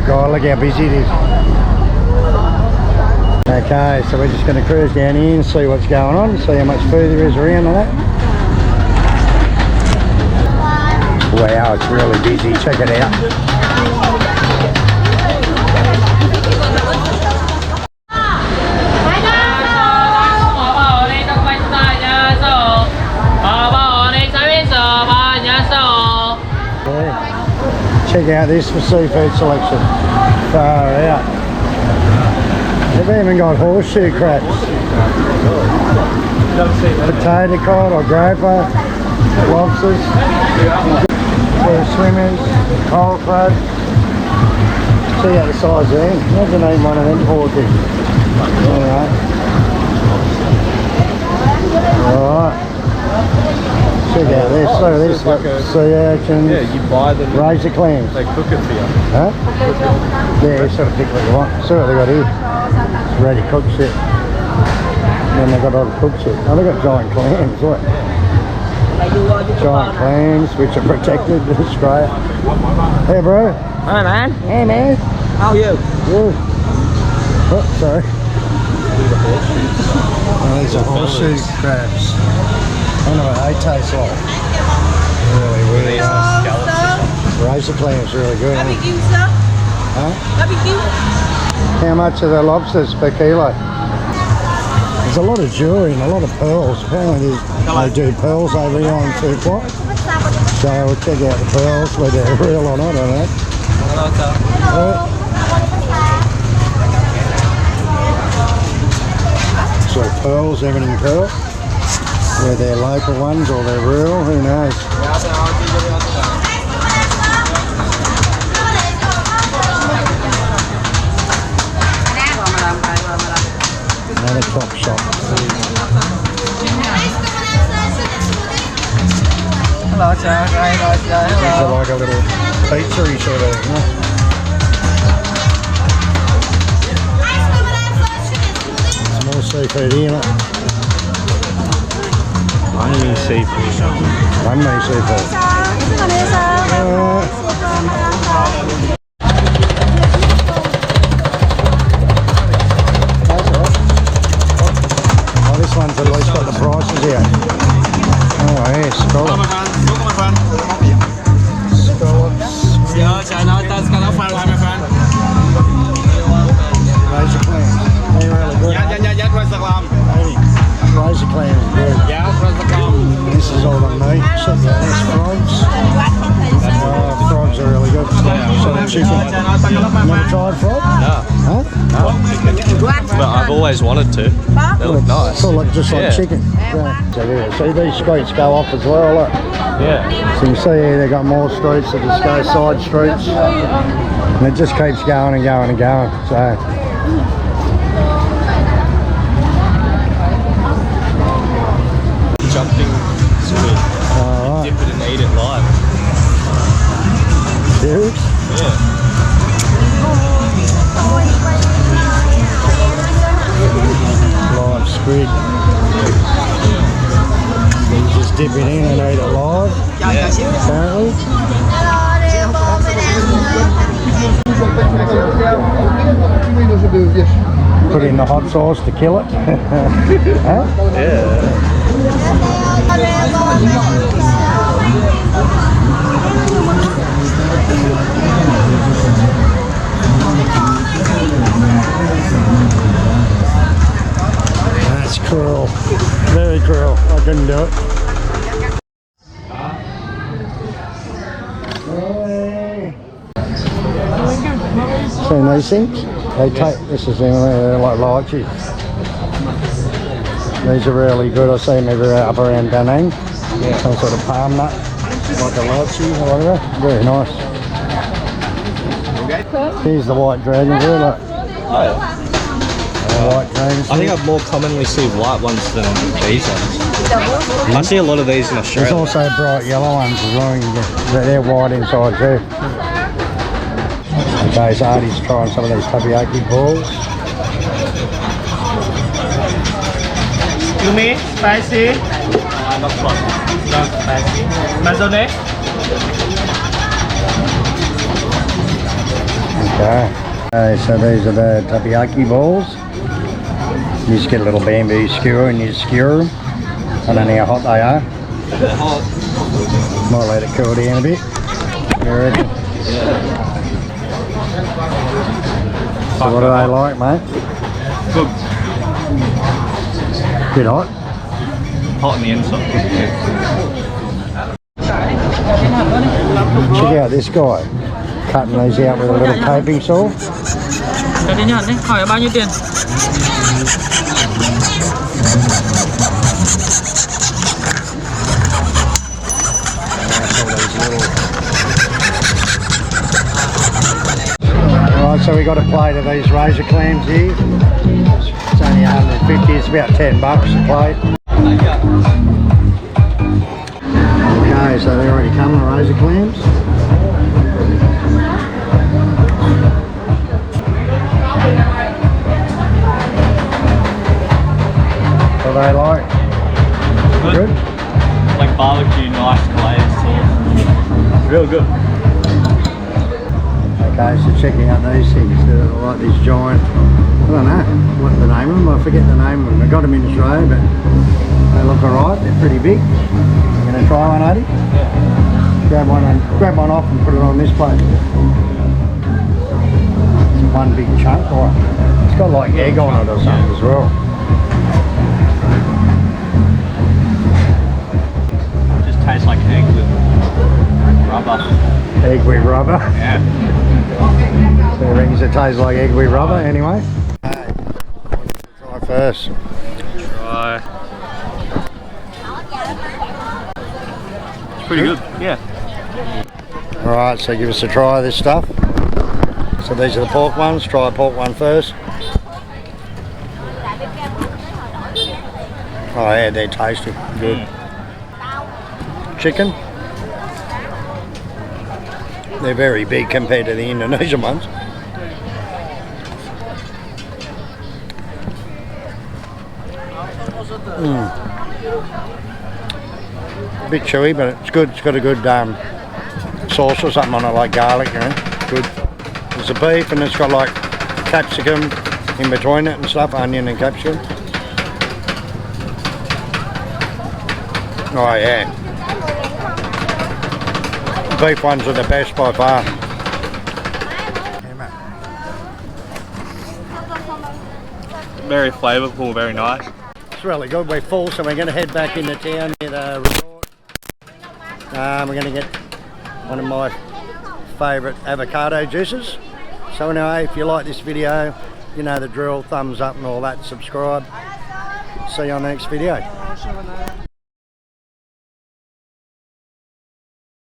God, look how busy it is. Okay, so we're just going to cruise down here and see what's going on, see how much food there is around and that. Wow, it's really busy. Check it out. Check out this for seafood selection. Far out. They've even got horseshoe crabs. Potato cod or grouper, lobsters, swimmers, coral crab. See out the size there. Imagine eating one of them poor things. Alright. Alright. Check out this, look at this, like sea urchins, yeah, you buy them, razor clams. They cook it for you. Huh? Yeah, you sort of pick what you want. See what they got here. It's ready cooked shit. And then they got all the cooked shit. Oh, they got giant clams, look. Giant clams, which are protected in Australia. Hey bro. Hi man. Hey man. How are you? Good. Oh, sorry. Oh, these are horseshoe crabs. I don't know what they taste like. Really weird. Razor clams really good. Barbecue, sir? Huh? Barbecue? How much are the lobsters per kilo? There's a lot of jewellery and a lot of pearls. Apparently they do pearls over here on Phu Quoc. So we'll check out the pearls, whether they're real or not, I don't know. So pearls, everything pearl. Whether they're local ones or they're real, who knows? Another top shop. Hello sir. Hello sir. It's like a little pizzeria sort of, you know? Some more seafood here, look. Only seafood. One main seafood. Oh, this one's at least got the prices here. Oh, yeah, scallops. Razor clams. They're really good. Razor clams, good. This is all the meat. Check out these frogs. Frogs are really good. Sort of chicken. Never tried frog? No. Huh? But I've always wanted to. They look nice. Sort of like, just like chicken. Yeah. So yeah, see these streets go off as well. Look. Yeah. So you see here they've got more streets that just go side streets. And it just keeps going and going and going. So. Jumping squid. Alright. Dip it and eat it live. Serious? Yeah. Live squid. So you just dip it in and eat it live. Apparently. Put in the hot sauce to kill it. Huh? Yeah. That's cruel. Very cruel. I couldn't do it. Seen these things? They take, this is they're like lychees. These are really good. I see them everywhere up around Danang. Yeah. Some sort of palm nut, like a lychee or whatever. Very nice. Here's the white dragon here, look. Oh yeah. White dragons. I think I more commonly see white ones than these ones. I see a lot of these in Australia. There's also bright yellow ones as well. They're white inside too. Okay, so Artie's trying some of these takoyaki balls. You mean spicy? Not spicy. Not spicy. Mayonnaise? Okay, so these are the takoyaki balls. You just get a little bamboo skewer and you skewer them. I don't know how hot they are. They're hot. Might let it cool down a bit. You reckon? Yeah. So what do they like, mate? Good. Bit hot. Hot on the inside. Check out this guy. Cutting these out with a little coping saw. Cái đi nhận đấy, hỏi bao nhiêu tiền? Right, so we got a plate of these razor clams here. It's only 150, it's about $10 a plate. Okay, so they already come, the razor clams. What do they like? Good? Like barbecue, nice glazed sauce. Real good. Okay, so checking out these things, they're like these giant, I don't know what the name of them, I forget the name of them. I got them in Australia, but they look alright, they're pretty big. You going to try one, Adi? Yeah. Grab one off and put it on this plate. It's one big chunk, or it's got like egg on it or something as well. It just tastes like egg with rubber. Egg with rubber? Yeah. So he reckons it tastes like egg with rubber anyway. Okay, try first. Try. It's pretty good. Yeah. Alright, so give us a try of this stuff. So these are the pork ones, try a pork one first. Oh yeah, they're tasty, good. Chicken. They're very big compared to the Indonesian ones. A bit chewy, but it's good. It's got a good sauce or something on it, like garlic, you know. Good. There's the beef, and it's got like capsicum in between it and stuff, onion and capsicum. Oh yeah. The beef ones are the best by far. Very flavourful, very nice. It's really good. We're full, so we're going to head back into town near the resort. We're going to get one of my favourite avocado juices. So anyway, if you like this video, you know the drill, thumbs up and all that, subscribe. See you on the next video.